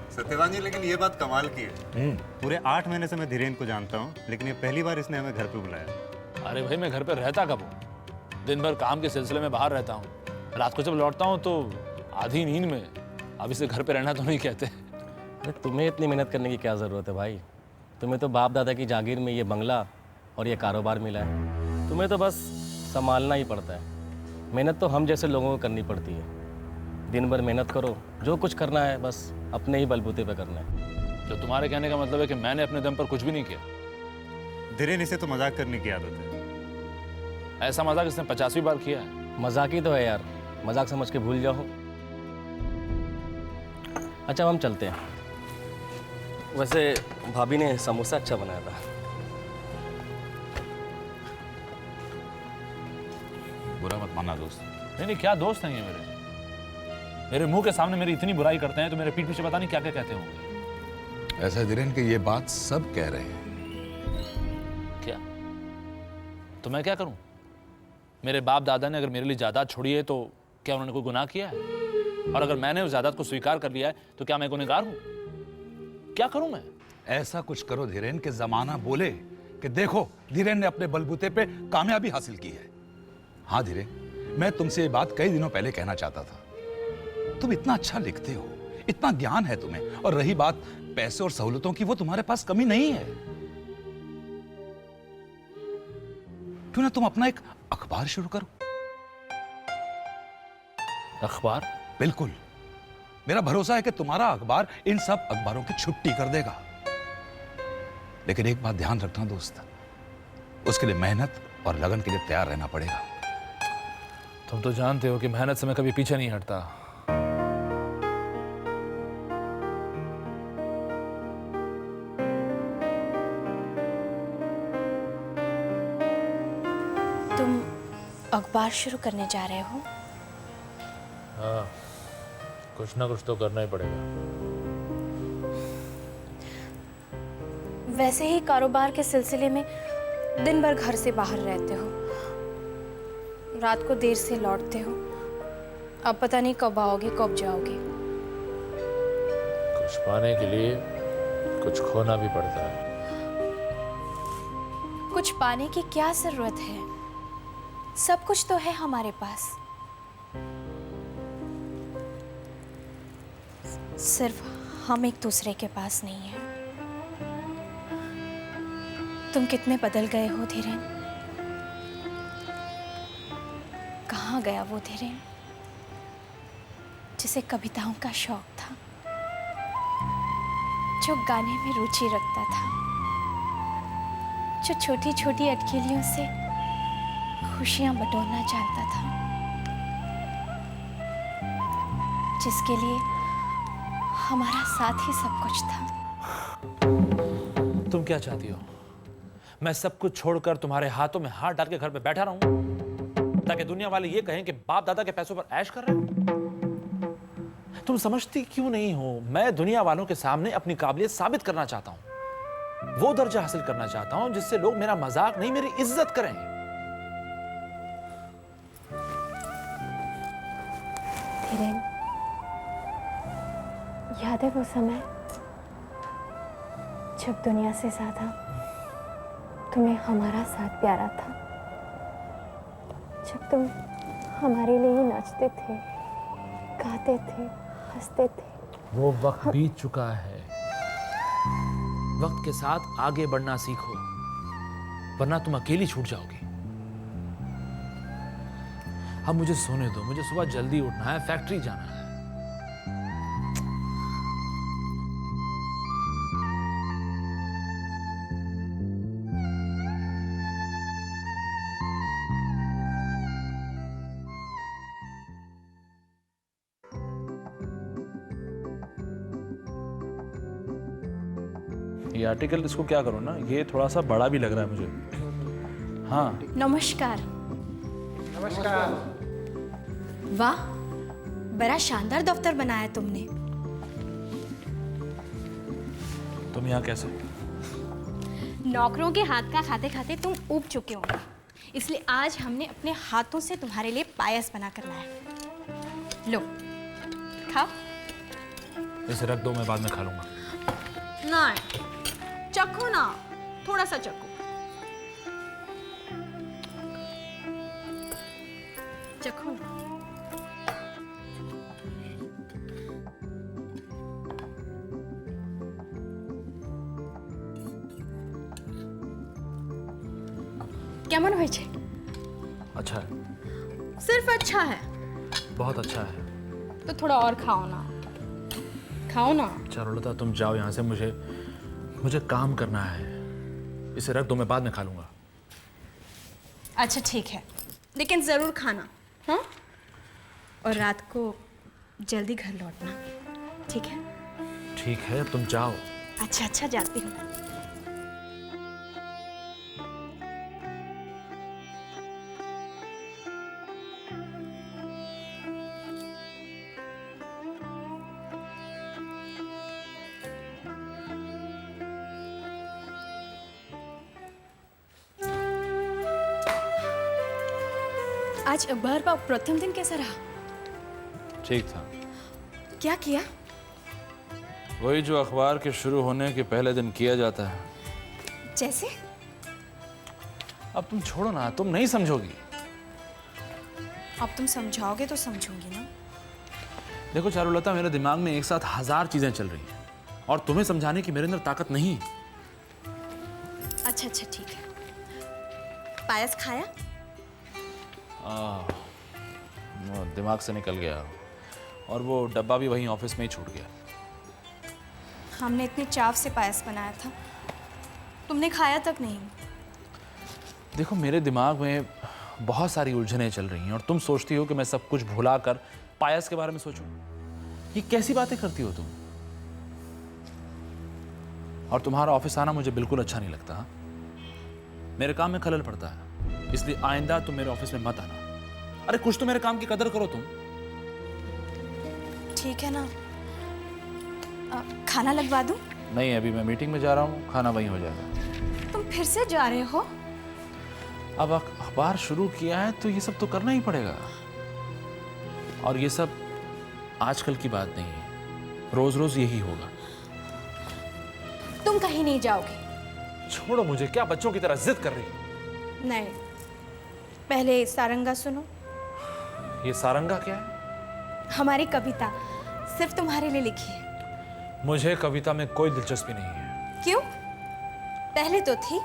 सत्यवान जी, लेकिन ये बात कमाल की है। पूरे 8 महीने से मैं धीरेन को जानता हूँ, लेकिन ये पहली बार इसने हमें घर पे बुलाया। अरे भाई, मैं घर पे रहता कब हूँ? दिन भर काम के सिलसिले में बाहर रहता हूँ। रात को जब लौटता हूँ तो आधी नींद में। अब इसे घर पे रहना तो नहीं कहते। अरे तुम्हें इतनी मेहनत करने की क्या ज़रूरत है भाई? तुम्हें तो बाप दादा की जागीर में ये बंगला और ये कारोबार मिला है। तुम्हें तो बस संभालना ही पड़ता है। मेहनत तो हम जैसे लोगों को करनी पड़ती है। दिन भर मेहनत करो, जो कुछ करना है बस अपने ही बलबूते पे करना है। तो तुम्हारे कहने का मतलब है कि मैंने अपने दम पर कुछ भी नहीं किया? धीरेन, इसे तो मजाक करने की आदत है। ऐसा मजाक इसने 50वीं बार किया है। मजाक ही तो है यार, मजाक समझ के भूल जाओ। अच्छा, हम चलते हैं। वैसे भाभी ने समोसा अच्छा बनाया था। बुरा मत मानना दोस्त। नहीं, क्या दोस्त नहीं है मेरे मुंह के सामने मेरी इतनी बुराई करते हैं तो मेरे पीठ पीछे पता नहीं क्या क्या कहते होंगे। ऐसा धीरेन कि ये बात सब कह रहे हैं। क्या? तो मैं क्या करूं? मेरे बाप दादा ने अगर मेरे लिए जायदाद छोड़ी है तो क्या उन्होंने कोई गुनाह किया है? और अगर मैंने उस जायदाद को स्वीकार कर लिया है तो क्या मैं गुनहगार हूं? क्या करूं मैं? ऐसा कुछ करो धीरेन के जमाना बोले कि देखो धीरेन ने अपने बलबूते पे कामयाबी हासिल की है। हाँ धीरेन, मैं तुमसे ये बात कई दिनों पहले कहना चाहता था। तुम इतना अच्छा लिखते हो, इतना ज्ञान है तुम्हें, और रही बात पैसे और सहूलतों की, वो तुम्हारे पास कमी नहीं है। क्यों ना तुम अपना एक अखबार शुरू करो? अखबार? बिल्कुल, मेरा भरोसा है कि तुम्हारा अखबार इन सब अखबारों की छुट्टी कर देगा। लेकिन एक बात ध्यान रखना दोस्त, उसके लिए मेहनत और लगन के लिए तैयार रहना पड़ेगा। तुम तो जानते हो कि मेहनत से मैं कभी पीछे नहीं हटता। तुम अखबार शुरू करने जा रहे हो? हाँ, कुछ ना कुछ तो करना ही पड़ेगा। वैसे ही कारोबार के सिलसिले में दिन भर घर से बाहर रहते हो, रात को देर से लौटते हो। अब पता नहीं कब आओगे कब जाओगे। कुछ पाने के लिए कुछ खोना भी पड़ता है। कुछ पाने की क्या जरूरत है? सब कुछ तो है हमारे पास। सिर्फ हम एक दूसरे के पास नहीं है। तुम कितने बदल गए हो धीरेन। कहाँ गया वो धीरेन जिसे कविताओं का शौक था, जो गाने में रुचि रखता था, जो छोटी छोटी अटखेलियों से खुशियां बटोरना चाहता था, जिसके लिए हमारा साथ ही सब कुछ था। तुम क्या चाहती हो? मैं सब कुछ छोड़कर तुम्हारे हाथों में हाथ डाल के घर पे बैठा रहूं ताकि दुनिया वाले ये कहें कि बाप दादा के पैसों पर ऐश कर रहे हो? तुम समझती क्यों नहीं हो? मैं दुनिया वालों के सामने अपनी काबिलियत साबित करना चाहता हूं। वो दर्जा हासिल करना चाहता हूं जिससे लोग मेरा मजाक नहीं, मेरी इज्जत करें। धीरेन, याद है वो समय जब दुनिया से ज्यादा तुम्हें हमारा साथ प्यारा था, जब तुम हमारे लिए ही नाचते थे, गाते थे, हंसते थे। वो वक्त बीत चुका है। वक्त के साथ आगे बढ़ना सीखो, वरना तुम अकेली छूट जाओगी। अब मुझे सोने दो, मुझे सुबह जल्दी उठना है, फैक्ट्री जाना है। ये आर्टिकल इसको क्या करो ना, ये थोड़ा सा बड़ा भी लग रहा है मुझे। हाँ, नमस्कार। नमस्कार। वाह, बड़ा शानदार दफ्तर बनाया तुमने। तुम यहाँ कैसे? नौकरों के हाथ का खाते खाते तुम ऊब चुके होंगे, इसलिए आज हमने अपने हाथों से तुम्हारे लिए पायस बना कर लाया। लो, खाओ। इसे रख दो, मैं बाद में खा लूंगा। नहीं, चखो ना, थोड़ा सा चखो। चखो ना। কেমন হয়েছে? अच्छा है, सिर्फ अच्छा है बहुत अच्छा है। तो थोड़ा और खाओ ना, खाओ ना। चारुलता तुम जाओ यहाँ से, मुझे काम करना है। इसे रख दो, मैं बाद में खा लूंगा। अच्छा ठीक है, लेकिन ज़रूर खाना, हाँ? और रात को जल्दी घर लौटना, ठीक है? ठीक है, तुम जाओ। अच्छा अच्छा, जाती हूँ। आज अखबार का प्रथम दिन कैसा रहा? ठीक था। क्या किया? वही जो अखबार के शुरू होने के पहले दिन किया जाता है। जैसे? अब तुम छोड़ो ना, तुम नहीं समझोगी। अब तुम समझाओगे तो समझूंगी ना। देखो चारुलता, मेरे दिमाग में एक साथ 1000 चीजें चल रही हैं और तुम्हें समझाने की मेरे अंदर ताकत नहीं। अच्छा अच्छा ठीक है। पायस खाया? वो दिमाग से निकल गया और वो डब्बा भी वहीं ऑफिस में ही छूट गया। हमने इतने चाव से पायस बनाया था, तुमने खाया तक नहीं। देखो, मेरे दिमाग में बहुत सारी उलझनें चल रही हैं और तुम सोचती हो कि मैं सब कुछ भुला कर पायस के बारे में सोचूं। ये कैसी बातें करती हो तुम? और तुम्हारा ऑफिस आना मुझे बिल्कुल अच्छा नहीं लगता। हाँ? मेरे काम में खलल पड़ता है, इसलिए आइंदा तुम मेरे ऑफिस में मत आना। अरे कुछ तो मेरे काम की कदर करो तुम। ठीक है ना, खाना लगवा दूं? नहीं, अभी मैं मीटिंग में जा रहा हूँ, खाना वहीं हो जाएगा। तुम फिर से जा रहे हो? अब अखबार शुरू किया है तो ये सब तो करना ही पड़ेगा। और ये सब आजकल की बात नहीं है, रोज रोज यही होगा। तुम कहीं नहीं जाओगे। छोड़ो मुझे, क्या बच्चों की तरह जिद कर रही हो? नहीं, पहले सारंगा सुनो। ये सारंगा क्या है? हमारी कविता सिर्फ तुम्हारे लिए लिखी है। मुझे कविता में कोई दिलचस्पी नहीं है। क्यों? पहले तो थी।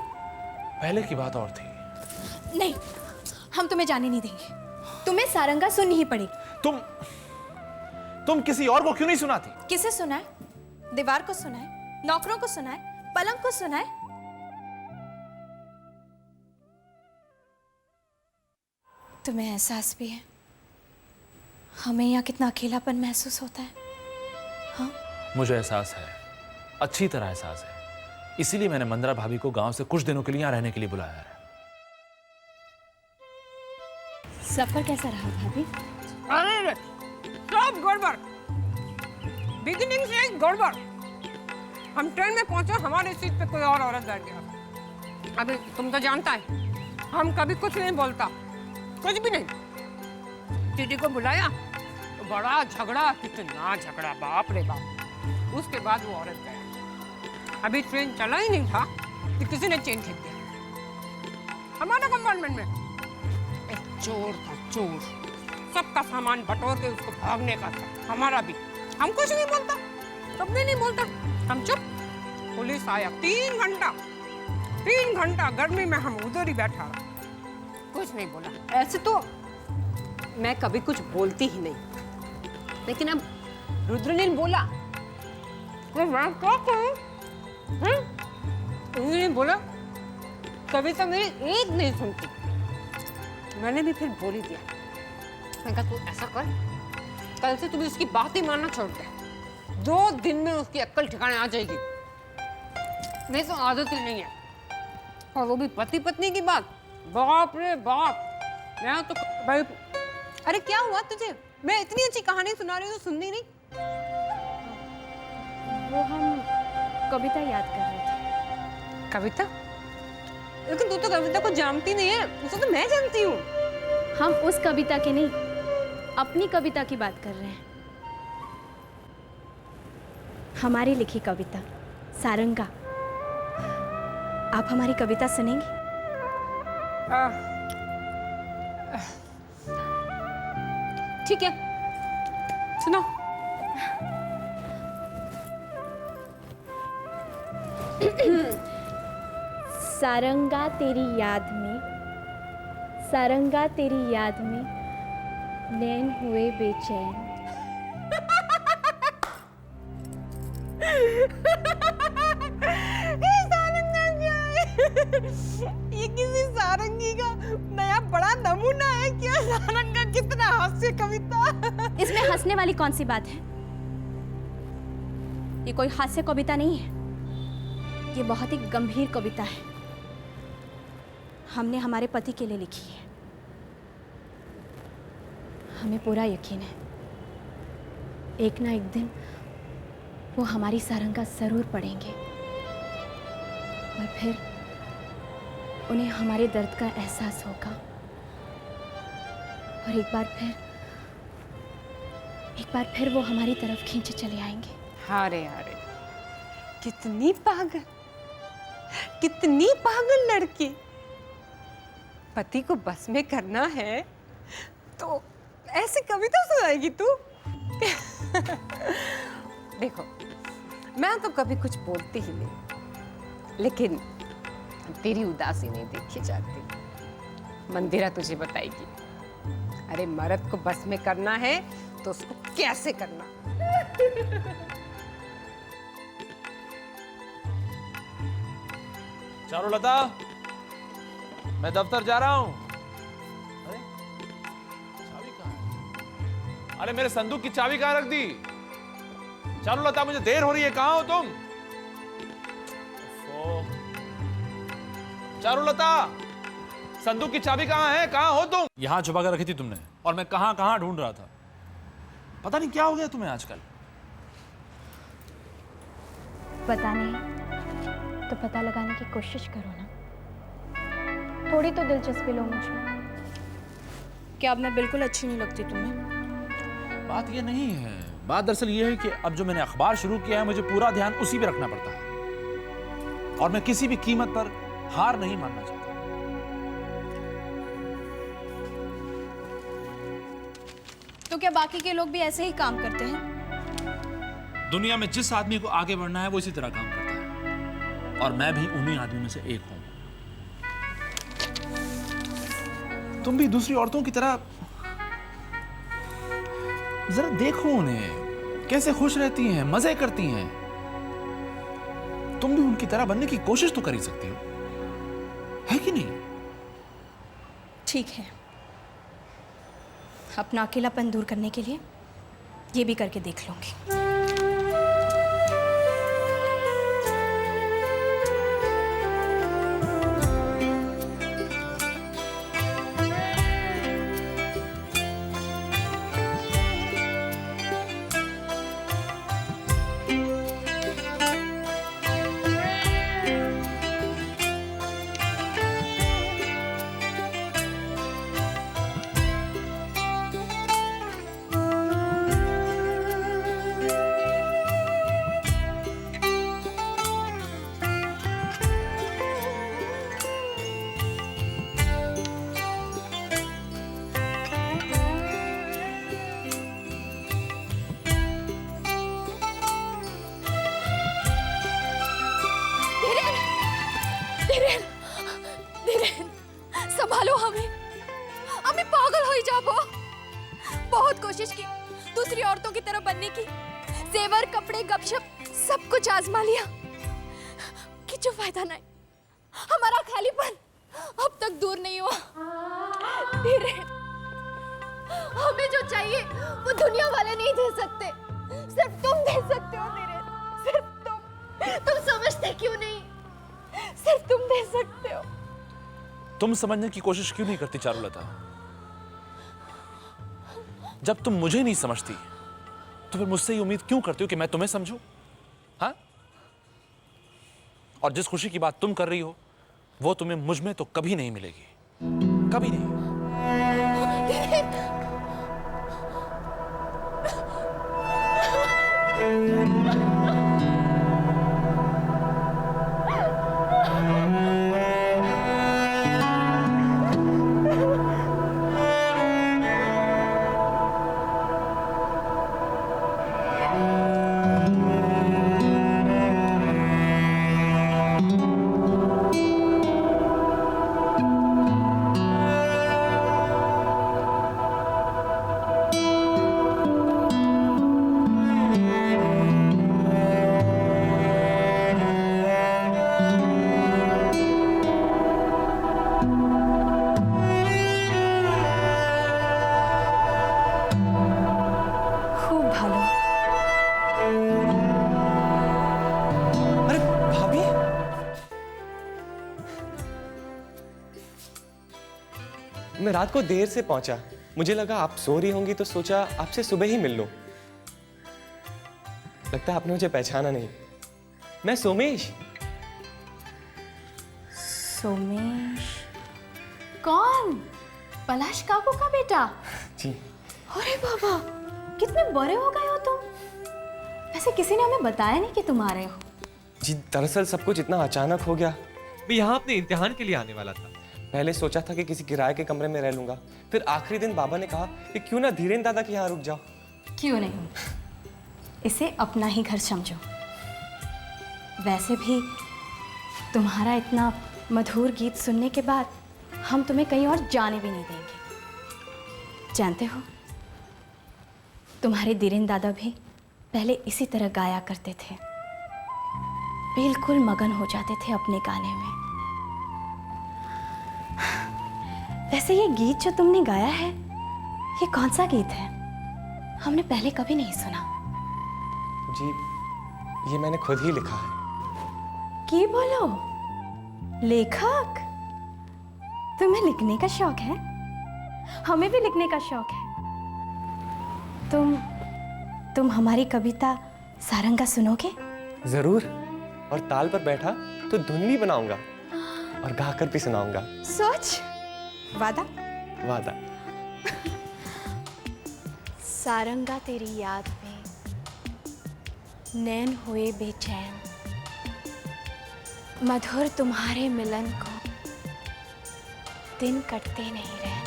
पहले की बात और थी। नहीं, हम तुम्हें जाने नहीं देंगे। तुम्हें सारंगा सुननी ही पड़ेगी। तुम किसी और को क्यों नहीं सुनाती? किसे सुनाए? दीवार को सुनाए, नौकरों को सुनाए, पलंग को सुनाए? तुम्हें एहसास भी है हमें यहाँ कितना अकेलापन महसूस होता है? हाँ? मुझे एहसास है, अच्छी तरह एहसास है। इसीलिए मैंने मंदरा भाभी को गांव से कुछ दिनों के लिए यहाँ रहने के लिए बुलाया है। सफर कैसा रहा भाभी? अरे सब गड़बड़, बिगिनिंग से ही गड़बड़। हम ट्रेन में पहुंचे, हमारे सीट पे कोई और औरत बैठ गया। अभी तुम तो जानता है, हम कभी कुछ नहीं बोलता, कुछ भी नहीं। टीटी को बुलाया तो बड़ा झगड़ा, कितना झगड़ा, बाप रे बाप। उसके बाद वो औरत गया। अभी ट्रेन चला ही नहीं था कि किसी ने चेन खींच दिया हमारा कंपार्टमेंट में। एक चोर था, चोर। सबका सामान बटोर के उसको भागने का था, हमारा भी। हम कुछ नहीं बोलता, कभी नहीं बोलता, हम चुप। पुलिस आया, 3 घंटा गर्मी में हम उधर ही बैठा रहा, कुछ नहीं बोला। ऐसे तो मैं कभी कुछ बोलती ही नहीं, लेकिन अब रुद्र ने बोला तो मैं क्या करूं? उन्होंने बोला कविता मेरी एक नहीं सुनती। मैंने भी फिर बोल ही दिया। मैं कहा तू ऐसा कर, कल से तू उसकी बात ही मानना छोड़ दे। 2 दिन में उसकी अक्ल ठिकाने आ जाएगी। नहीं तो आदत ही नहीं है। और वो भी पति पत्नी की बात, बाप रे बाप। मैं तो भाई, अरे क्या हुआ तुझे? मैं इतनी अच्छी कहानी सुना रही हूँ, सुननी नहीं? वो हम कविता याद कर रहे थे। कविता? लेकिन तू तो कविता को जानती नहीं है, उसे तो मैं जानती हूँ। हम उस कविता की नहीं, अपनी कविता की बात कर रहे हैं। हमारी लिखी कविता सारंगा। आप हमारी कविता सुनेंगी? ठीक है, सुनो। सारंगा तेरी याद में, सारंगा तेरी याद में नैन हुए बेचैन। ये सारंगा क्या है? ये किसी सारंगी का नया बड़ा नमूना है क्या? सारंगा कितना हास्य कविता। इसमें हंसने वाली कौन सी बात है? ये कोई हास्य कविता नहीं है, ये बहुत ही गंभीर कविता है। हमने हमारे पति के लिए लिखी है। हमें पूरा यकीन है एक ना एक दिन वो हमारी सारंगा जरूर पढ़ेंगे और फिर उन्हें हमारे दर्द का एहसास होगा और एक बार फिर वो हमारी तरफ खींचे चले आएंगे। अरे अरे, कितनी पागल लड़की। पति को बस में करना है तो ऐसी कविता सुनाएगी तू? देखो, मैं तो कभी कुछ बोलती ही नहीं, लेकिन तेरी उदासी नहीं देखी जाती। मंदिरा तुझे बताएगी। अरे मर्द को बस में करना है तो उसको कैसे करना। चारुलता, मैं दफ्तर जा रहा हूं। अरे चाबी कहाँ है? अरे मेरे संदूक की चाबी कहाँ रख दी? चारुलता, मुझे देर हो रही है, कहाँ हो तुम? चारुलता, संदूक की चाबी कहाँ है? कहाँ हो तुम? यहां छुपा कर रखी थी तुमने और मैं कहां कहां ढूंढ रहा था। पता नहीं क्या हो गया तुम्हें आजकल। पता नहीं तो पता लगाने की कोशिश करो ना। थोड़ी तो दिलचस्पी लो मुझमें। क्या अब मैं बिल्कुल अच्छी नहीं लगती तुम्हें? बात ये नहीं है, बात दरअसल ये है कि अब जो मैंने अखबार शुरू किया है मुझे पूरा ध्यान उसी पे रखना पड़ता है और मैं किसी भी कीमत पर हार नहीं मानना चाहता। तो क्या बाकी के लोग भी ऐसे ही काम करते हैं? दुनिया में जिस आदमी को आगे बढ़ना है वो इसी तरह काम करता है और मैं भी उन्हीं आदमियों में से एक हूं। तुम भी दूसरी औरतों की तरह जरा देखो उन्हें, कैसे खुश रहती हैं, मजे करती हैं। तुम भी उनकी तरह बनने की कोशिश तो कर ही सकती हो, है कि नहीं? ठीक है, अपना अकेलापन दूर करने के लिए ये भी करके देख लूंगी। संभालो हमें, हमें पागल हो ही जाबो। बहुत कोशिश की दूसरी औरतों की तरह बनने की, जेवर कपड़े गपशप सब कुछ आजमा लिया, किच्छु फायदा नहीं। हमारा खालीपन अब तक दूर नहीं हुआ। धीरे, हमें जो चाहिए वो दुनिया वाले नहीं दे सकते, सिर्फ तुम दे सकते हो धीरे, सिर्फ तुम समझते क्यों नहीं? सिर्फ तुम दे सकते हो। तुम समझने की कोशिश क्यों नहीं करती चारुलता? जब तुम मुझे नहीं समझती तो फिर मुझसे ये उम्मीद क्यों करती हो कि मैं तुम्हें समझूं? हाँ? और जिस खुशी की बात तुम कर रही हो वो तुम्हें मुझ में तो कभी नहीं मिलेगी, कभी नहीं। मैं रात को देर से पहुंचा। मुझे लगा आप सो रही होंगी तो सोचा आपसे सुबह ही मिल लूं। लगता है आपने मुझे पहचाना नहीं। मैं सोमेश। सोमेश? कौन? पलाश काकू का बेटा? जी। अरे बाबा, कितने बड़े हो गए हो तुम। वैसे किसी ने हमें बताया नहीं कि तुम आ रहे हो। जी दरअसल सब कुछ इतना अचानक हो गया। मैं यहाँ अपने इम्तिहान के लिए आने वाला था। पहले सोचा था कि किसी किराए के कमरे में रह लूंगा, फिर आखिरी दिन बाबा ने कहा कि क्यों ना धीरेन दादा के यहाँ रुक जाओ। क्यों नहीं, इसे अपना ही घर समझो। वैसे भी तुम्हारा इतना मधुर गीत सुनने के बाद हम तुम्हें कहीं और जाने भी नहीं देंगे। जानते हो, तुम्हारे धीरेन दादा भी पहले इसी तरह गाया करते थे। बिल्कुल मगन हो जाते थे अपने गाने में। वैसे ये गीत जो तुमने गाया है, ये कौन सा गीत है? हमने पहले कभी नहीं सुना। जी ये मैंने खुद ही लिखा है। की बोलो, लेखक? तुम्हें लिखने का शौक है? हमें भी लिखने का शौक है। तुम हमारी कविता सारंगा सुनोगे? जरूर, और ताल पर बैठा तो धुन भी बनाऊंगा और गाकर भी सुनाऊंगा। सोच, वादा? वादा। सारंगा तेरी याद में नैन हुए बेचैन, मधुर तुम्हारे मिलन को दिन कटते नहीं रहे।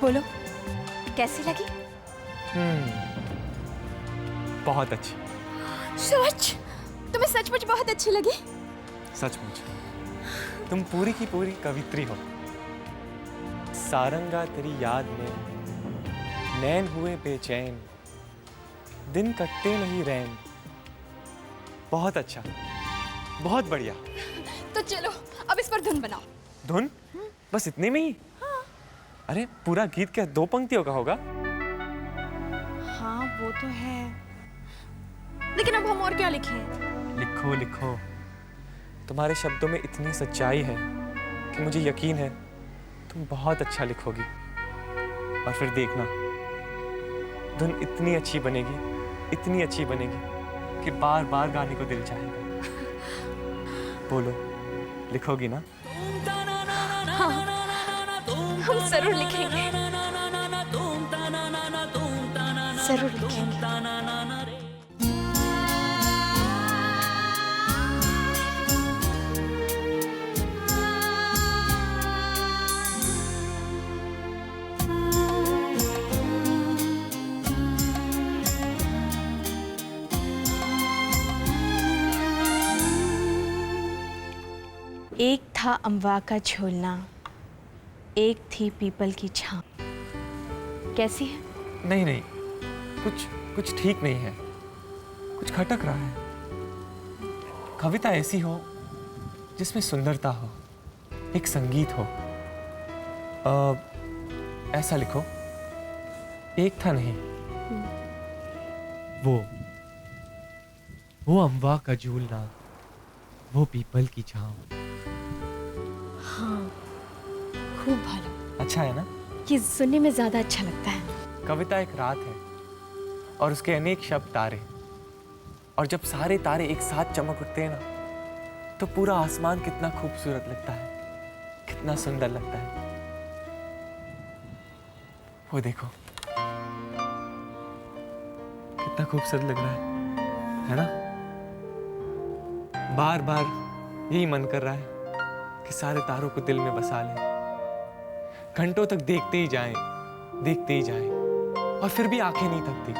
बोलो, कैसी लगी? बहुत अच्छी। सच? तुम्हें सचमुच बहुत अच्छी लगी? सचमुच तुम पूरी की पूरी कवित्री हो। सारंगा तेरी याद में नैन हुए बेचैन, दिन कटते नहीं रैन। बहुत अच्छा, बहुत बढ़िया। तो चलो अब इस पर धुन बनाओ। धुन? बस इतने में ही? अरे पूरा गीत क्या 2 पंक्तियों का होगा? हाँ वो तो है, लेकिन अब हम और क्या लिखें? लिखो लिखो। तुम्हारे शब्दों में इतनी सच्चाई है कि मुझे यकीन है तुम बहुत अच्छा लिखोगी। और फिर देखना, धुन इतनी अच्छी बनेगी, इतनी अच्छी बनेगी कि बार बार गाने को दिल चाहेगा। बोलो, लिखोगी ना? हाँ, हम जरूर लिखेंगे, जरूर लिखेंगे। एक था अम्वा का झूलना, एक थी पीपल की छांव। कैसी है? नहीं नहीं, कुछ ठीक नहीं है, कुछ खटक रहा है। कविता ऐसी हो जिसमें सुंदरता हो, एक संगीत हो। ऐसा लिखो, एक था नहीं। वो अम्बा का झूलना, वो पीपल की छांव। हाँ, खूब भालो। अच्छा है ना? ये सुनने में ज्यादा अच्छा लगता है। कविता एक रात है और उसके अनेक शब्द तारे, और जब सारे तारे एक साथ चमक उठते हैं ना, तो पूरा आसमान कितना खूबसूरत लगता है, कितना सुंदर लगता है। वो देखो, कितना खूबसूरत लग रहा है ना? बार बार यही मन कर रहा है कि सारे तारों को दिल में बसा लें, घंटों तक देखते ही जाएं, देखते ही जाएं, और फिर भी आंखें नहीं थकती।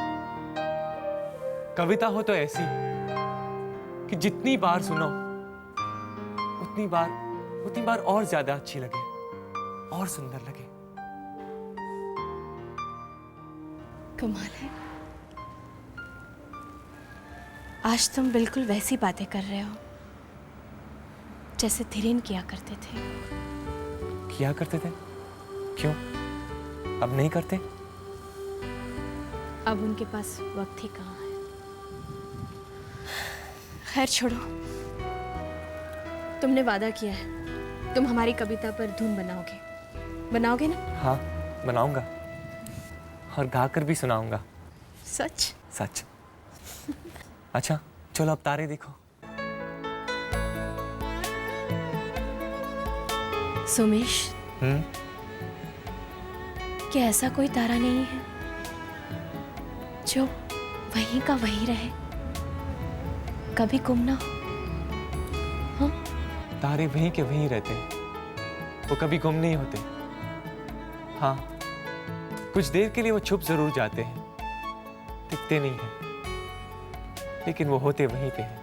कविता हो तो ऐसी कि जितनी बार सुनो उतनी बार और ज्यादा अच्छी लगे, और सुंदर लगे। कमाल है, आज तुम बिल्कुल वैसी बातें कर रहे हो जैसे धीरेन किया करते थे। किया करते थे? क्यों, अब नहीं करते? अब उनके पास वक्त ही कहाँ है। खैर छोड़ो, तुमने वादा किया है तुम हमारी कविता पर धुन बनाओगे। बनाओगे ना? हाँ, बनाऊंगा और गाकर भी सुनाऊंगा। सच? सच। अच्छा चलो अब तारे देखो। सोमेश, क्या ऐसा कोई तारा नहीं है जो वहीं का वहीं रहे, कभी गुम ना हो? हाँ? तारे वहीं के वहीं रहते हैं, वो कभी गुम नहीं होते। हाँ, कुछ देर के लिए वो छुप जरूर जाते हैं, दिखते नहीं हैं, लेकिन वो होते वहीं पे हैं।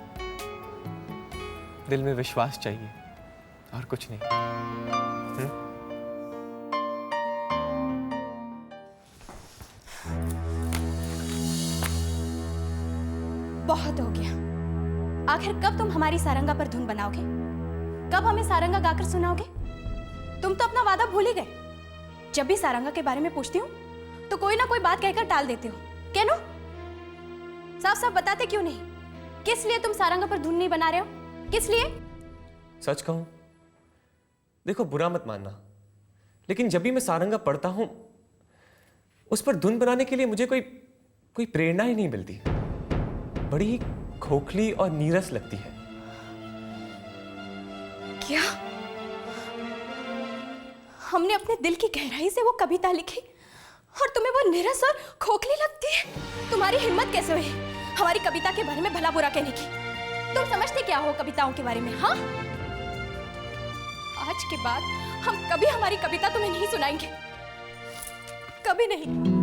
दिल में विश्वास चाहिए और कुछ नहीं। बहुत हो गया। आखिर कब तुम हमारी सारंगा पर धुन बनाओगे? कब हमें सारंगा गाकर सुनाओगे? तुम तो अपना वादा भूल ही गए। जब भी सारंगा के बारे में पूछती हूँ तो कोई ना कोई बात कहकर टाल देते हो। कहनो, साफ साफ बताते क्यों नहीं? किस लिए तुम सारंगा पर धुन नहीं बना रहे हो? किस लिए? सच कहूं, देखो बुरा मत मानना, लेकिन जब भी मैं सारंगा पढ़ता हूं उस पर धुन बनाने के लिए मुझे कोई प्रेरणा ही नहीं मिलती। बड़ी ही खोखली और नीरस लगती है। क्या हमने अपने दिल की गहराई से वो कविता लिखी और तुम्हें वो नीरस और खोखली लगती है? तुम्हारी हिम्मत कैसे हुई हमारी कविता के बारे में भला बुरा कहने की? तुम समझते क्या हो कविताओं के बारे में? हाँ, आज के बाद हम कभी हमारी कविता तुम्हें नहीं सुनाएंगे, कभी नहीं।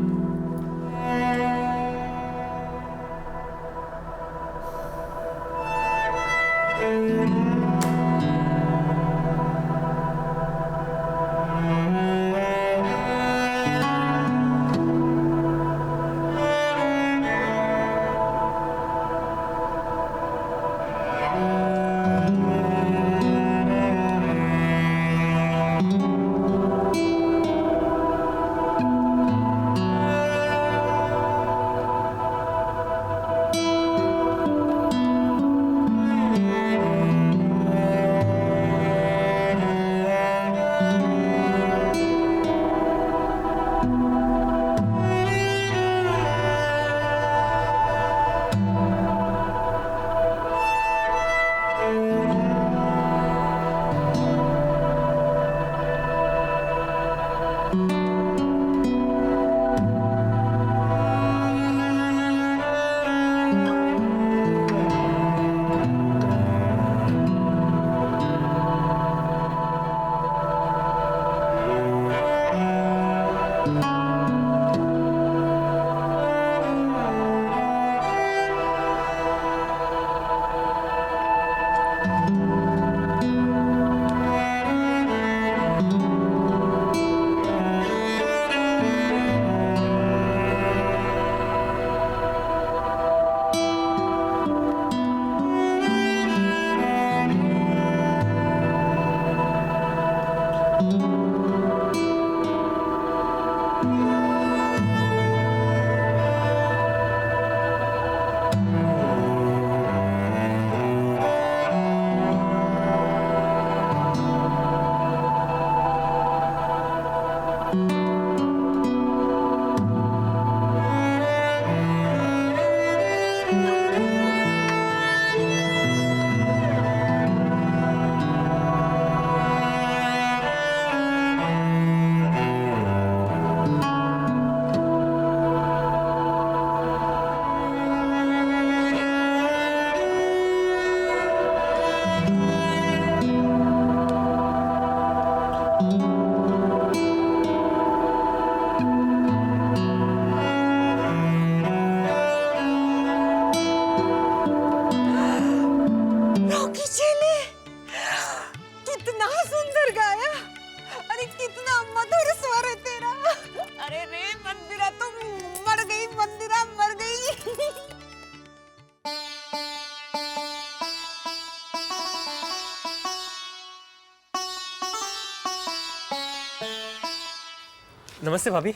नमस्ते भाभी।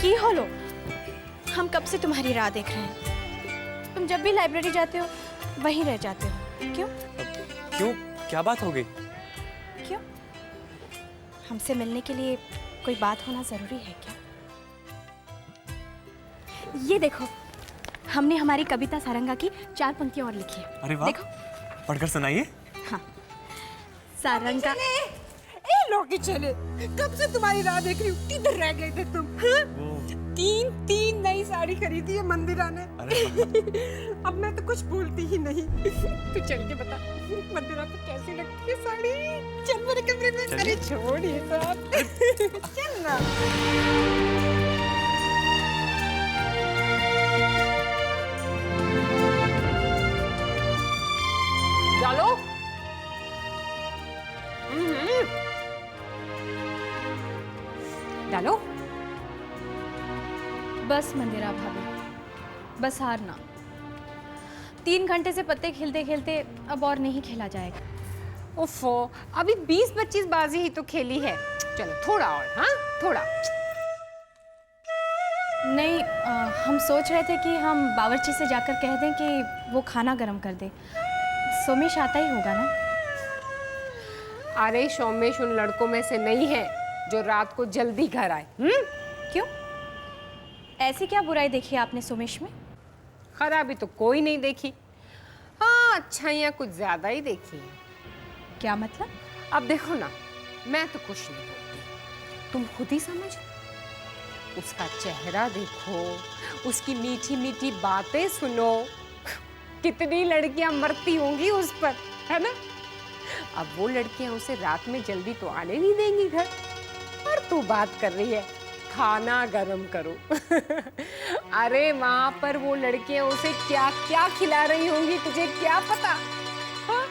की हो लो, हम कब से तुम्हारी राह देख रहे हैं। तुम जब भी लाइब्रेरी जाते हो वहीं रह जाते हो। क्यों? क्यों, क्या बात हो गई? क्यों? हमसे मिलने के लिए कोई बात होना ज़रूरी है क्या? ये देखो, हमने हमारी कविता सारंगा की 4 पंक्तियाँ और लिखी है। अरे वाह, देखो। पढ़कर सुनाइए। हाँ, सारंगा। ए लौकी चले, कब से तुम्हारी राह देख रही हूँ। किधर रह गए थे तुम? हाँ? 3 नई साड़ी खरीदी है मंदिरा ने। अब मैं तो कुछ बोलती ही नहीं। तू चल के बता मंदिरा को कैसी लगती है साड़ी। चल मेरे कमरे में। अरे छोड़ ये सब। चल ना। चलो। डालो। बस मंदिरा भाभी, बस हारना। 3 घंटे से पत्ते खेलते खेलते अब और नहीं खेला जाएगा। उफ़ो, अभी 20-25 बाजी ही तो खेली है। चलो थोड़ा और। हाँ थोड़ा। नहीं, हम सोच रहे थे कि हम बावर्ची से जाकर कह दें कि वो खाना गर्म कर दे। सोमेश आता ही होगा ना? अरे सोमेश उन लड़कों में से नहीं है जो रात को जल्दी घर आए। क्यों? ऐसी क्या बुराई देखी आपने सोमेश में? खराबी तो कोई नहीं देखी। हाँ, अच्छाइयाँ कुछ ज्यादा ही देखी है। क्या मतलब? अब देखो ना, मैं तो कुछ नहीं बोलती, तुम खुद ही समझो। उसका चेहरा देखो, उसकी मीठी मीठी बातें सुनो। कितनी लड़कियां मरती होंगी उस पर, है ना? अब वो लड़कियां उसे रात में जल्दी तो आने नहीं देंगी घर। और तू बात कर रही है खाना गरम करो। अरे वहां पर वो लड़कियां उसे क्या क्या खिला रही होंगी, तुझे क्या पता? हाँ?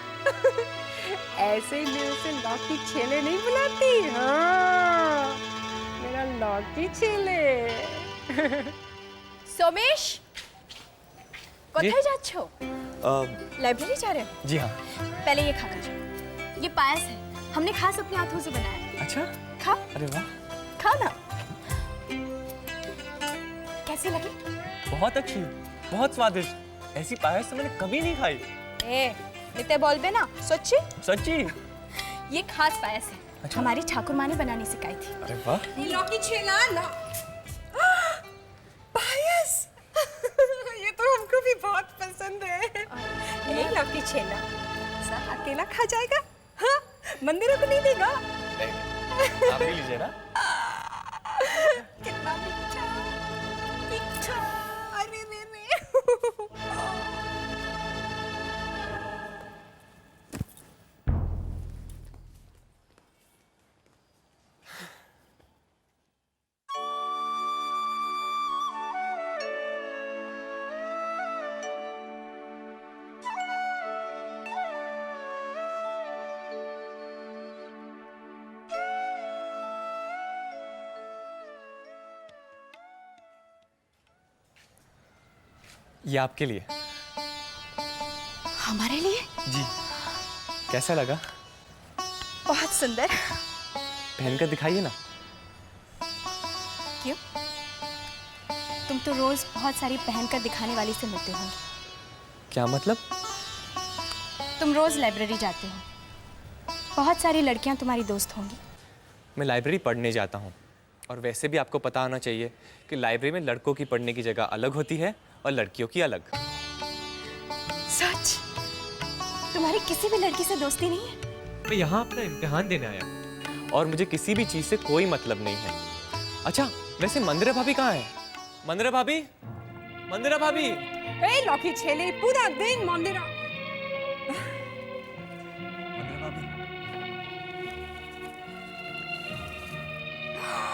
ऐसे ही मैं उसे लौकी छेले नहीं बुलाती। हाँ, मेरा लौकी छेले। सोमेश, कोথায় যাচ্ছো? लाइब्रेरी जा रहे हो? जी हाँ। पहले ये खाकर जाओ। ये पायस है, हमने खास अपने हाथों से बनाया है। अच्छा, खाओ, अरे वाह, खाओ ना। कैसी लगी? बहुत अच्छी, बहुत स्वादिष्ट। ऐसी पायस तो मैंने कभी नहीं खाई। ए, मिते बोलबे ना, सच्ची? सच्ची? ये खास पायस है। अच्छा। हमारी ठाकुर माँ ने बनानी सिखाई थी। अरे वाह, लौकी छेला ला। पायस। ये तो हमको भी बहुत पसंद है। एक लौकी छेला सब अकेला खा जाएगा? हाँ, मंदिरों को नहीं देगा। आप भी लीजिए ना। कितना मीठा, मीठा। अरे रे रे। ये आपके लिए। हमारे लिए? जी, कैसा लगा? बहुत सुंदर। पहनकर दिखाइए ना। क्यों? तुम तो रोज बहुत सारी पहनकर दिखाने वाली से मिलते होंगे। क्या मतलब? तुम रोज लाइब्रेरी जाते हो, बहुत सारी लड़कियां तुम्हारी दोस्त होंगी। मैं लाइब्रेरी पढ़ने जाता हूँ, और वैसे भी आपको पता होना चाहिए कि लाइब्रेरी में लड़कों की पढ़ने की जगह अलग होती है और लड़कियों की अलग। सच? तुम्हारी किसी भी लड़की से दोस्ती नहीं है? मैं यहाँ अपना इम्तिहान देने आया, और मुझे किसी भी चीज से कोई मतलब नहीं है। अच्छा, वैसे मंदिरा भाभी कहाँ है? मंदिरा भाभी, मंदिरा भाभी। ए लौकी छेले, पूरा दिन मंदिरा। मंदिरा भाभी,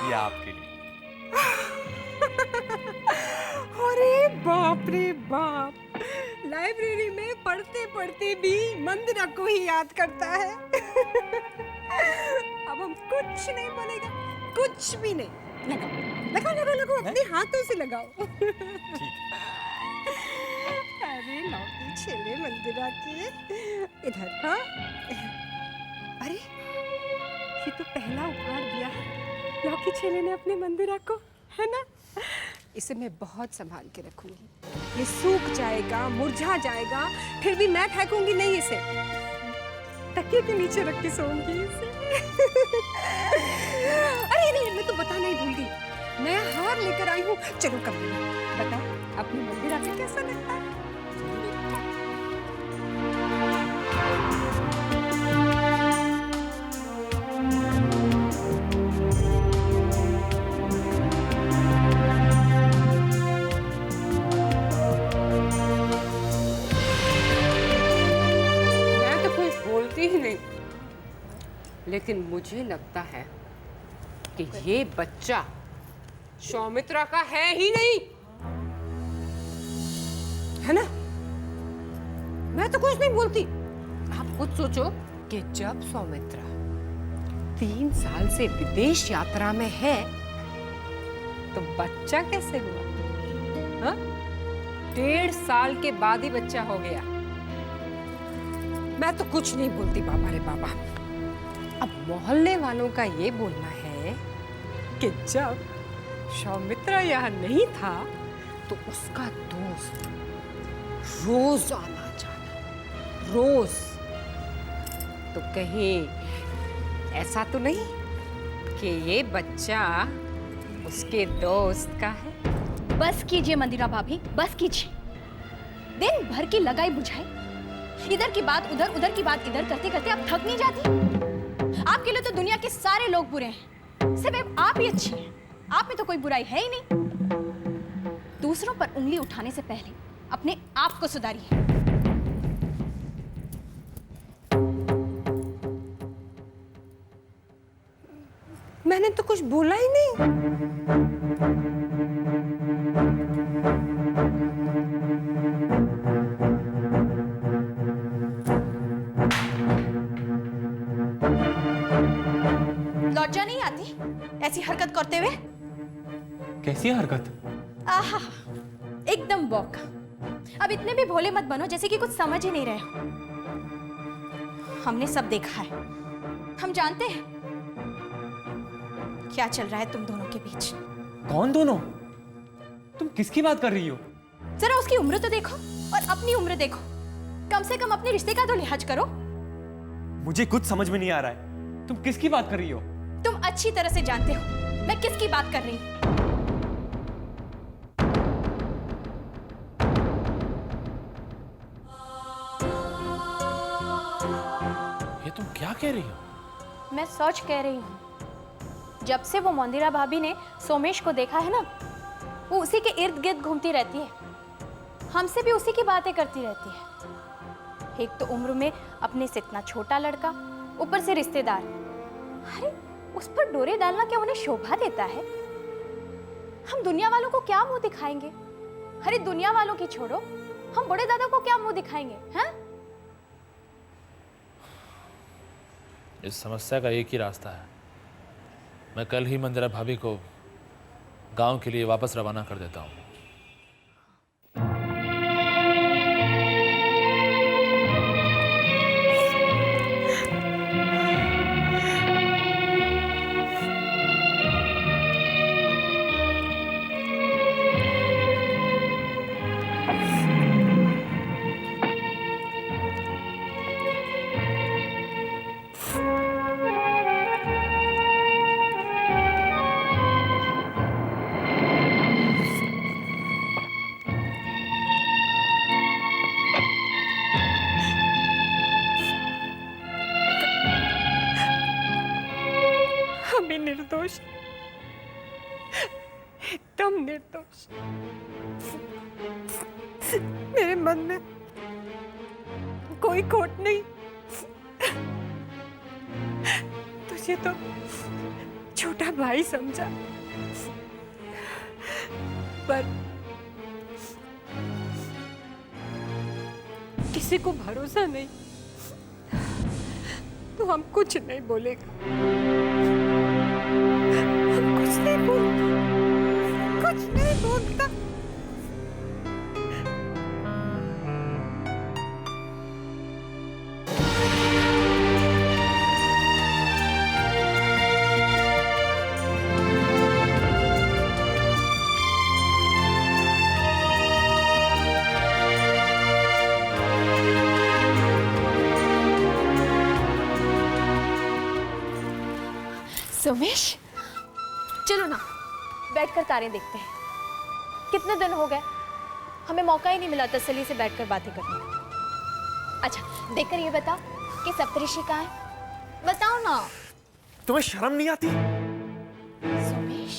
ये आपके लिए। अरे बाप रे बाप, लाइब्रेरी में पढ़ते पढ़ते भी मंदिरा को ही याद करता है। अब हम कुछ नहीं बोलेगा, कुछ भी नहीं। लगाओ लगाओ लगाओ, अपने हाथों से लगाओ। अरे लौकी छेले मंदिरा के इधर। हाँ, अरे ये तो पहला उपहार दिया है लौकी छेले ने अपने मंदिरा को, है ना? इसे मैं बहुत संभाल के रखूंगी। ये सूख जाएगा, मुरझा जाएगा, फिर भी मैं फेंकूंगी नहीं इसे। तकिए के नीचे रख के सोऊंगी इसे। अरे नहीं, मैं तो बताना ही भूल गई, नया हार लेकर आई हूँ। चलो कभी बताओ, अपने मंदिर आके कैसा लगता है? मैं तो कुछ बोलती ही नहीं, लेकिन मुझे लगता है कि ये बच्चा सौमित्रा का है ही नहीं, है ना? मैं तो कुछ नहीं बोलती। आप खुद सोचो कि जब सौमित्रा 3 साल से विदेश यात्रा में है, तो बच्चा कैसे हुआ? हाँ? 1.5 साल के बाद ही बच्चा हो गया। मैं तो कुछ नहीं बोलती बाबा रे बाबा। अब मोहल्ले वालों का ये बोलना है कि जब सौमित्रा यहाँ नहीं था तो उसका दोस्त रोज आना जाना, रोज। तो कहीं ऐसा तो नहीं कि ये बच्चा उसके दोस्त का है? बस कीजिए मंदिरा भाभी, बस कीजिए। दिन भर की लगाई बुझाई, इधर की बात उधर, उधर की बात इधर करते करते आप थक नहीं जाती? आपके लिए तो दुनिया के सारे लोग बुरे हैं, सिर्फ आप ही अच्छी हैं। आप में तो कोई बुराई है ही नहीं। दूसरों पर उंगली उठाने से पहले अपने आप को सुधारिए। मैंने तो कुछ बोला ही नहीं। लज्जा नहीं आती ऐसी हरकत करते हुए? कैसी हरकत? आहा, एकदम बौका। अब इतने भी भोले मत बनो जैसे कि कुछ समझ ही नहीं रहे हो। हमने सब देखा है, हम जानते हैं क्या चल रहा है तुम दोनों के बीच। कौन दोनों? तुम किसकी बात कर रही हो? जरा उसकी उम्र तो देखो और अपनी उम्र देखो। कम से कम अपने रिश्ते का तो लिहाज करो। मुझे कुछ समझ में नहीं आ रहा है। तुम किसकी बात कर रही हो? तुम अच्छी तरह से जानते हो मैं किसकी बात कर रही हूँ। ये तुम क्या कह रही हो? मैं सच कह रही हूँ। जब से वो मंदिरा भाभी ने सोमेश को देखा है ना, वो उसी के इर्द गिर्द घूमती रहती है, हमसे भी उसी की बातें करती रहती है। एक तो उम्र में अपने से इतना छोटा लड़का, ऊपर से रिश्तेदार। अरे उस पर डोरे डालना क्या उन्हें शोभा देता है? हम दुनिया वालों को क्या मुंह दिखाएंगे? अरे दुनिया वालों की छोड़ो, हम बड़े दादा को क्या मुंह दिखाएंगे? हैं? इस समस्या का एक ही रास्ता है। मैं कल ही मंदिरा भाभी को गांव के लिए वापस रवाना कर देता हूँ। हमें निर्दोष, एकदम निर्दोष। मेरे मन में कोई खोट नहीं। तुझे तो छोटा भाई समझा, पर किसी को भरोसा नहीं, तो हम कुछ नहीं बोलेगा। हम कुछ नहीं बोलते, कुछ नहीं बोलता। सोमेश, चलो ना बैठकर तारे देखते हैं। कितने दिन हो गए, हमें मौका ही नहीं मिला तसल्ली से बैठकर बातें करने का। अच्छा देखकर ये बता कि सप्तऋषि कहाँ है, बताओ ना। तुम्हें शर्म नहीं आती? सोमेश,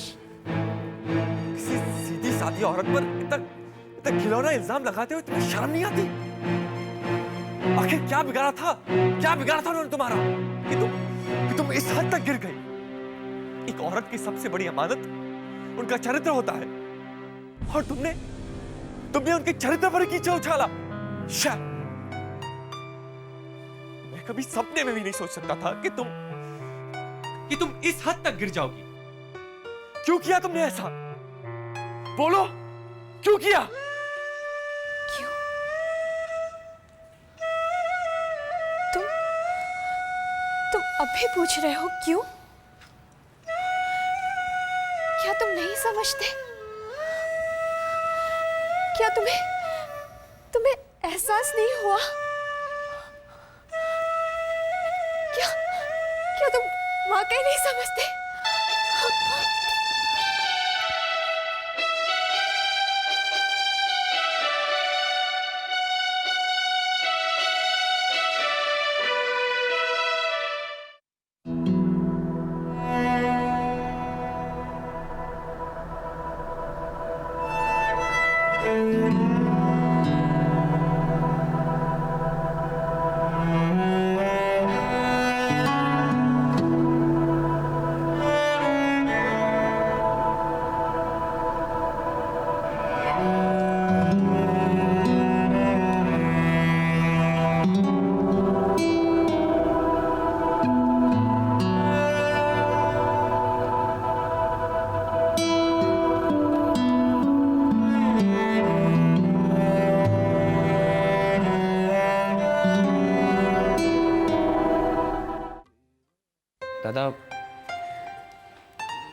किसी सीधी सादी औरत पर इतना घिनौना इल्जाम लगाते हुए तुम्हें शर्म नहीं आती? आखिर क्या बिगाड़ा था उन्होंने तुम्हारा कि तुम इस हद तक गिर गई? एक औरत की सबसे बड़ी अमानत उनका चरित्र होता है, और तुमने उनके चरित्र पर कीचड़ उछाला। मैं कभी सपने में भी नहीं सोच सकता था कि तुम इस हद तक गिर जाओगी। क्यों किया तुमने ऐसा? बोलो, क्यों किया? क्यों? तुम अभी पूछ रहे हो क्यों? क्या तुम नहीं समझते? क्या तुम्हें एहसास नहीं हुआ? क्या तुम वाकई नहीं समझते? दादा,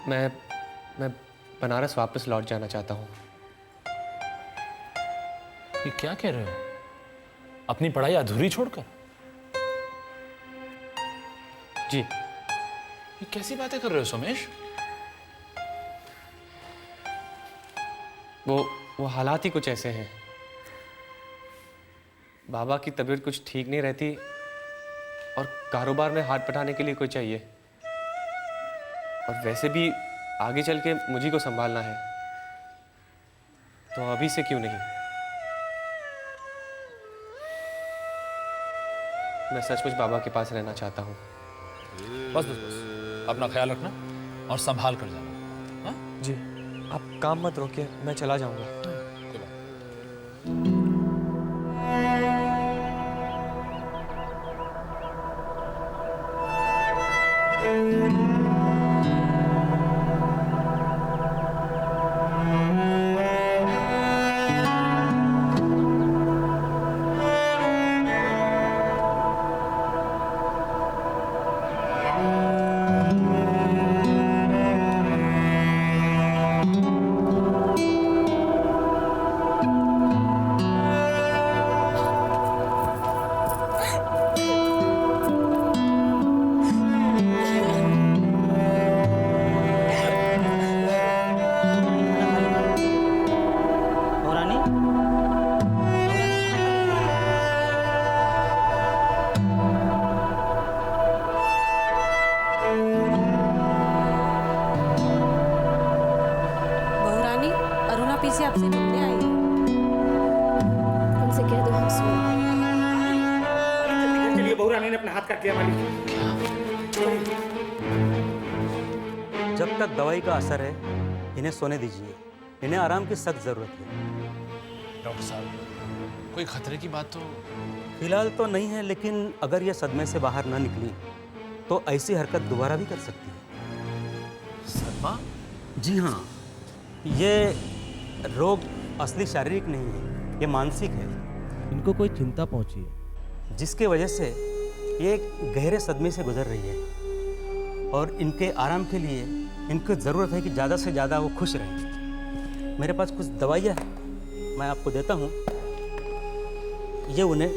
मैं बनारस वापस लौट जाना चाहता हूँ। ये क्या कह रहे हो? अपनी पढ़ाई अधूरी छोड़कर? जी। ये कैसी बातें कर रहे हो सोमेश? वो हालात ही कुछ ऐसे हैं। बाबा की तबीयत कुछ ठीक नहीं रहती, और कारोबार में हाथ बटाने के लिए कोई चाहिए, और वैसे भी आगे चल के मुझी को संभालना है, तो अभी से क्यों नहीं? मैं सचमुच बाबा के पास रहना चाहता हूँ। बस अपना ख्याल रखना और संभाल कर जाना। हाँ? जी, आप काम मत रोकिए, मैं चला जाऊंगा। से आपसे मिलने आई है। उनसे कह दो हम सो चलिए बहू रानी ने अपना हाथ काट लिया मालिक। जब तक दवाई का असर है इन्हें सोने दीजिए, इन्हें आराम की सख्त जरूरत है। डॉक्टर साहब कोई खतरे की बात तो फिलहाल तो नहीं है, लेकिन अगर यह सदमे से बाहर न निकली तो ऐसी हरकत दोबारा भी कर सकती है। सदमा? जी हाँ, ये रोग असली शारीरिक नहीं है, ये मानसिक है। इनको कोई चिंता पहुंची है जिसके वजह से ये एक गहरे सदमे से गुजर रही है और इनके आराम के लिए इनको ज़रूरत है कि ज़्यादा से ज़्यादा वो खुश रहें। मेरे पास कुछ दवाइयाँ हैं, मैं आपको देता हूँ, ये उन्हें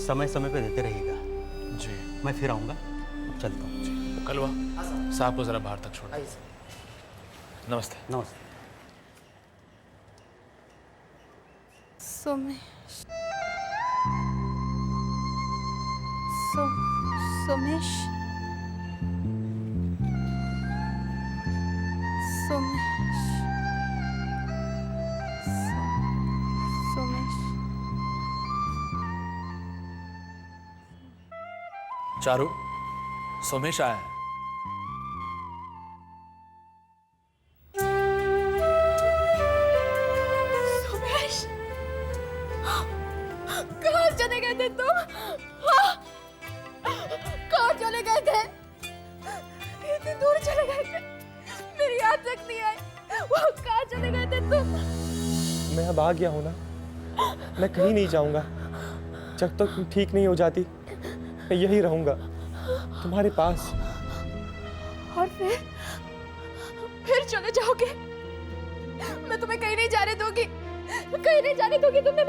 समय समय पे देते रहिएगा। जी मैं फिर आऊँगा, चलता हूँ। कल हुआ साहब को जरा बाहर तक छोड़ो। नमस्ते। नमस्ते। सोमेश सोमेश सोमेश सोमेश चारू, सोमेश आया है। सोमेश, कहाँ चले गए थे तुम? हाँ? कहाँ चले गए थे? इतनी दूर चले गए थे, मेरी याद तक नहीं आई। वो कहाँ चले गए थे तुम? मैं अब आ गया हूँ ना, मैं कहीं नहीं जाऊँगा। जब तक तुम ठीक नहीं हो जाती मैं यही रहूँगा तुम्हारे पास। और फिर चले जाओगे? मैं तुम्हें कहीं नहीं जाने दूंगी, कहीं नहीं जाने दूंगी तुम्हें।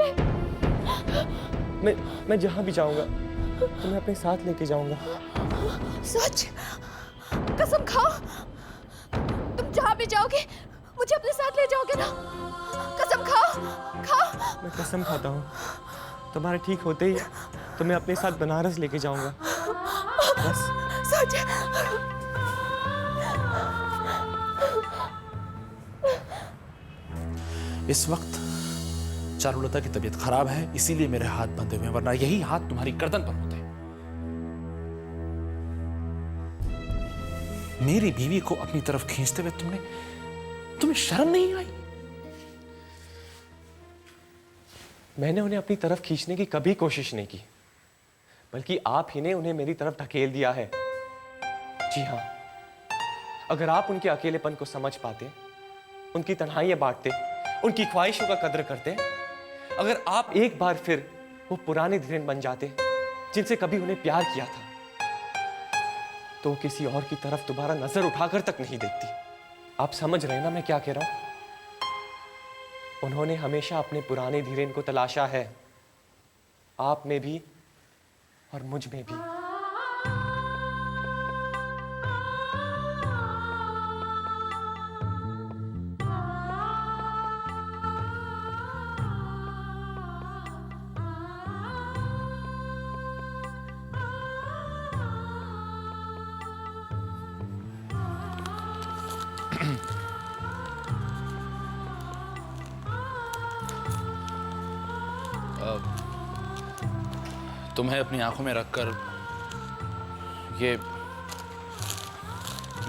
मैं जहाँ भी जाऊँगा तुम्हें अपने साथ लेके जाऊँगा। सच? कसम खाओ, तुम जहाँ भी जाओगे मुझे अपने साथ ले जाओगे ना? कसम खाओ। मैं कसम खाता हूँ, तुम्हारे ठीक होते ही तुम्हें अपने साथ बनारस लेके जाऊँगा। बस। सच? इस वक्त चारुलता की तबीयत खराब है, इसीलिए मेरे हाथ बंधे हुए हैं, वरना यही हाथ तुम्हारी गर्दन पर होते। मेरी बीवी को अपनी तरफ खींचते हुए तुम्हें शर्म नहीं आई? मैंने उन्हें अपनी तरफ खींचने की कभी कोशिश नहीं की, बल्कि आप ही ने उन्हें मेरी तरफ ढकेल दिया है। जी हाँ, अगर आप उनके अकेलेपन को समझ पाते, उनकी तन्हाइयां बांटते, उनकी ख्वाहिशों का कद्र करते, अगर आप एक बार फिर वो पुराने धीरेन बन जाते जिनसे कभी उन्हें प्यार किया था, तो वो किसी और की तरफ दोबारा नजर उठाकर तक नहीं देखती। आप समझ रहे हैं ना मैं क्या कह रहा हूं? उन्होंने हमेशा अपने पुराने धीरेन को तलाशा है, आप में भी और मुझ में भी। तुम्हें अपनी आंखों में रखकर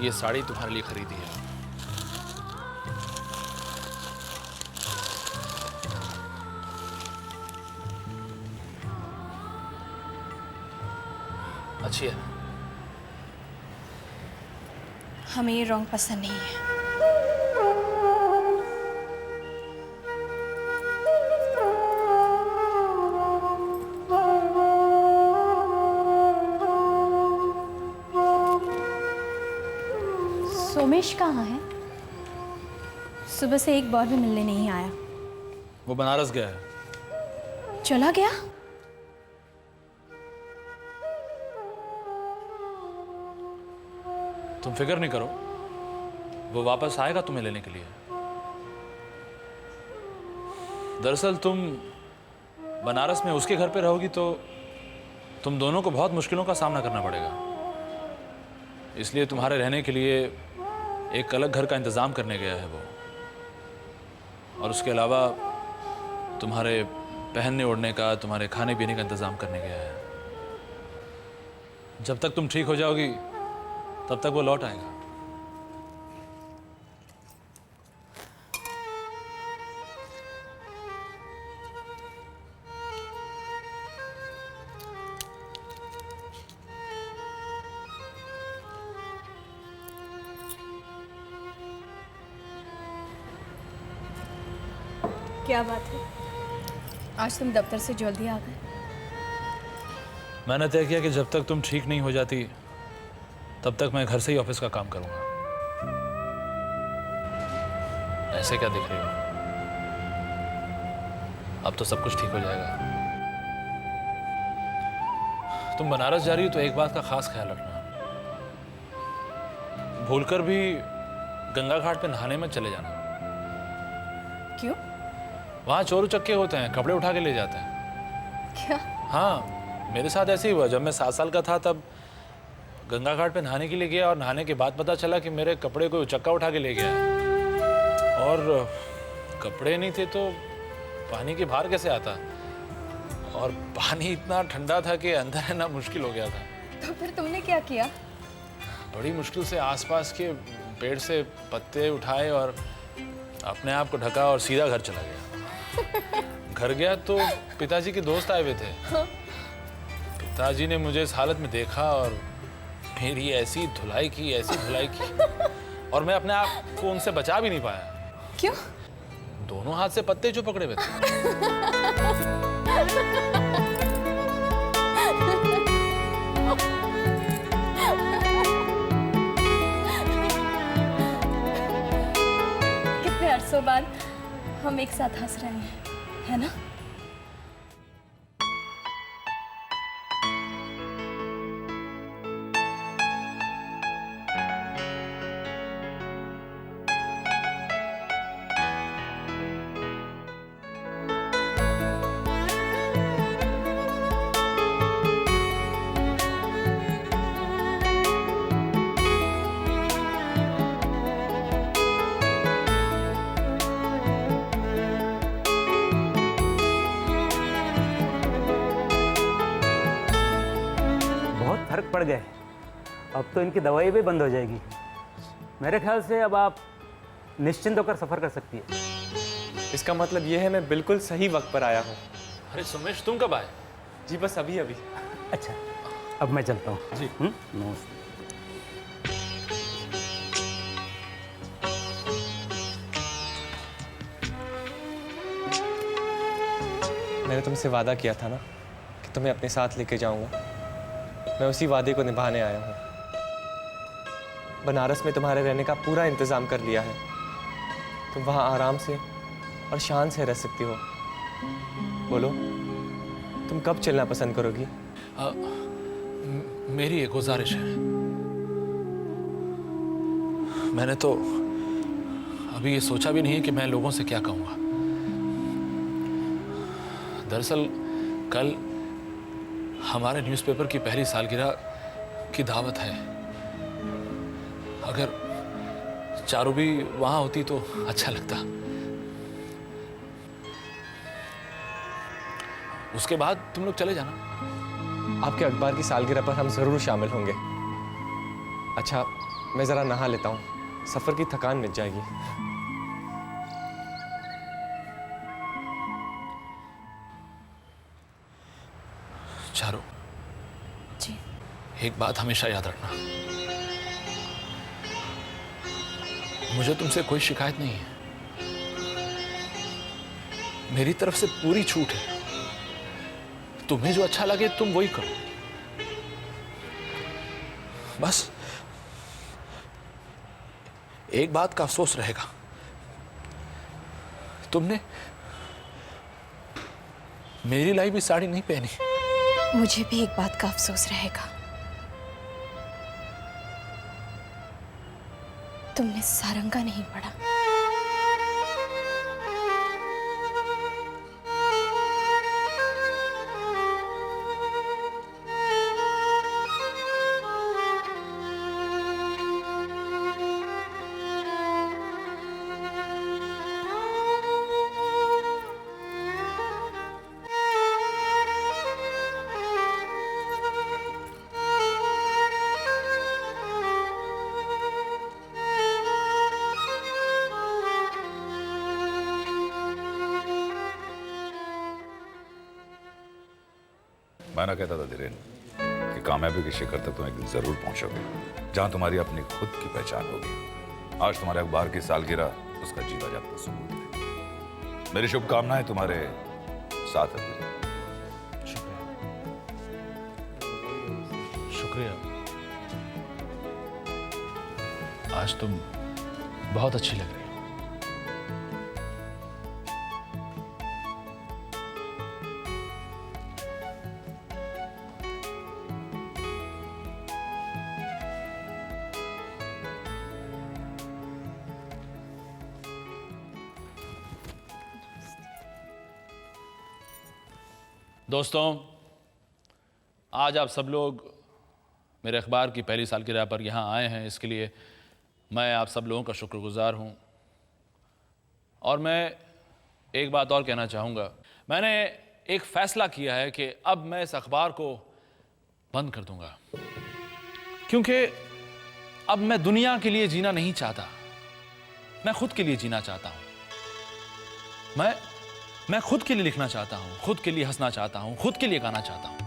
ये साड़ी तुम्हारे लिए खरीदी है। अच्छी है। हमें ये रंग पसंद नहीं है। सोमेश कहाँ है? सुबह से एक बार भी मिलने नहीं आया। वो बनारस गया है। चला गया? तुम फिक्र नहीं करो, वो वापस आएगा तुम्हें लेने के लिए। दरअसल तुम बनारस में उसके घर पे रहोगी तो तुम दोनों को बहुत मुश्किलों का सामना करना पड़ेगा। इसलिए तुम्हारे रहने के लिए एक अलग घर का इंतज़ाम करने गया है वो। और उसके अलावा तुम्हारे पहनने ओढ़ने का, तुम्हारे खाने पीने का इंतज़ाम करने गया है। जब तक तुम ठीक हो जाओगी तब तक वो लौट आएगा। क्या बात है, आज तुम दफ्तर से जल्दी आ गए? मैंने तय किया कि जब तक तुम ठीक नहीं हो जाती तब तक मैं घर से ही ऑफिस का काम करूंगा। ऐसे क्या दिख रही हो? अब तो सब कुछ ठीक हो जाएगा। तुम बनारस जा रही हो तो एक बात का खास ख्याल रखना। भूलकर भी गंगा घाट पे नहाने में चले जाना। क्यों? वहाँ चोर उचक्के होते हैं, कपड़े उठा के ले जाते हैं। क्या? हाँ, मेरे साथ ऐसे ही हुआ। जब मैं 7 साल का था तब गंगा घाट पे नहाने के लिए गया और नहाने के बाद पता चला कि मेरे कपड़े कोई उचक्का उठा के ले गया है। और कपड़े नहीं थे तो पानी के बाहर कैसे आता? और पानी इतना ठंडा था कि अंदर रहना मुश्किल हो गया था। तो फिर तुमने क्या किया? बड़ी मुश्किल से आसपास के पेड़ से पत्ते उठाए और अपने आप को ढका और सीधा घर चला गया। घर गया तो पिताजी के दोस्त आए हुए थे। पिताजी ने मुझे इस हालत में देखा और मेरी ऐसी धुलाई की और मैं अपने आप को उनसे बचा भी नहीं पाया। क्यों? दोनों हाथ से पत्ते जो पकड़े हुए थे। कितने अरसों बाद हम एक साथ हंस रहे हैं, है ना? फर्क पड़ गया है। अब तो इनकी दवाई भी बंद हो जाएगी। मेरे ख्याल से अब आप निश्चिंत होकर सफ़र कर सकती है। इसका मतलब ये है मैं बिल्कुल सही वक्त पर आया हूँ। अरे सुमेश, तुम कब आए? जी बस अभी अभी। अच्छा, अब मैं चलता हूँ। जी। नमस्ते। मैंने तुमसे वादा किया था ना कि तुम्हें अपने साथ लेके जाऊंगा। मैं उसी वादे को निभाने आया हूँ। बनारस में तुम्हारे रहने का पूरा इंतज़ाम कर लिया है। तुम वहाँ आराम से और शान से रह सकती हो। बोलो, तुम कब चलना पसंद करोगी? मेरी एक गुजारिश है। मैंने तो अभी ये सोचा भी नहीं है कि मैं लोगों से क्या कहूँगा। दरअसल कल हमारे न्यूज़पेपर की पहली सालगिरह की दावत है। अगर चारू भी वहाँ होती तो अच्छा लगता। उसके बाद तुम लोग चले जाना। आपके अखबार की सालगिरह पर हम ज़रूर शामिल होंगे। अच्छा, मैं ज़रा नहा लेता हूँ, सफ़र की थकान मिट जाएगी। चारू जी। एक बात हमेशा याद रखना, मुझे तुमसे कोई शिकायत नहीं है। मेरी तरफ से पूरी छूट है। तुम्हें जो अच्छा लगे तुम वही करो। बस एक बात का अफसोस रहेगा, तुमने मेरी लाई भी साड़ी नहीं पहनी। मुझे भी एक बात का अफसोस रहेगा, तुमने सारंगा नहीं पढ़ा। मैं ना कहता था धीरेन कि कामयाबी के शिखर तक तुम एक दिन जरूर पहुंचोगे, जहां तुम्हारी अपनी खुद की पहचान होगी। आज तुम्हारे अखबार की सालगिरह उसका जीता जागता सबूत है। मेरी शुभकामनाएं तुम्हारे साथ है धीरेन। शुक्रिया। आज तुम बहुत अच्छी लग रही हो। दोस्तों, आज आप सब लोग मेरे अखबार की पहली सालगिरह पर यहाँ आए हैं, इसके लिए मैं आप सब लोगों का शुक्रगुजार हूँ। और मैं एक बात और कहना चाहूँगा, मैंने एक फ़ैसला किया है कि अब मैं इस अखबार को बंद कर दूँगा, क्योंकि अब मैं दुनिया के लिए जीना नहीं चाहता, मैं खुद के लिए जीना चाहता हूँ। मैं खुद के लिए लिखना चाहता हूँ, खुद के लिए हंसना चाहता हूँ, खुद के लिए गाना चाहता हूँ।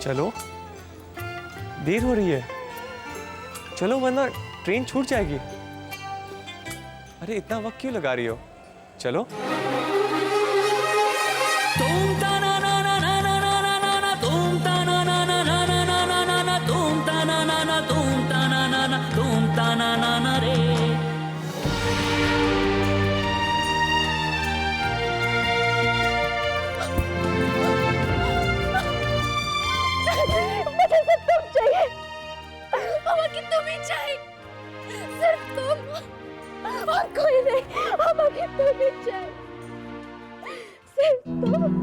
चलो, देर हो रही है, चलो वरना ट्रेन छूट जाएगी। अरे इतना वक्त क्यों लगा रही हो, चलो। तुम ही चाहिए, सिर्फ तुम और कोई नहीं। हम आगे तुम ही चाहिए, सिर्फ तुम।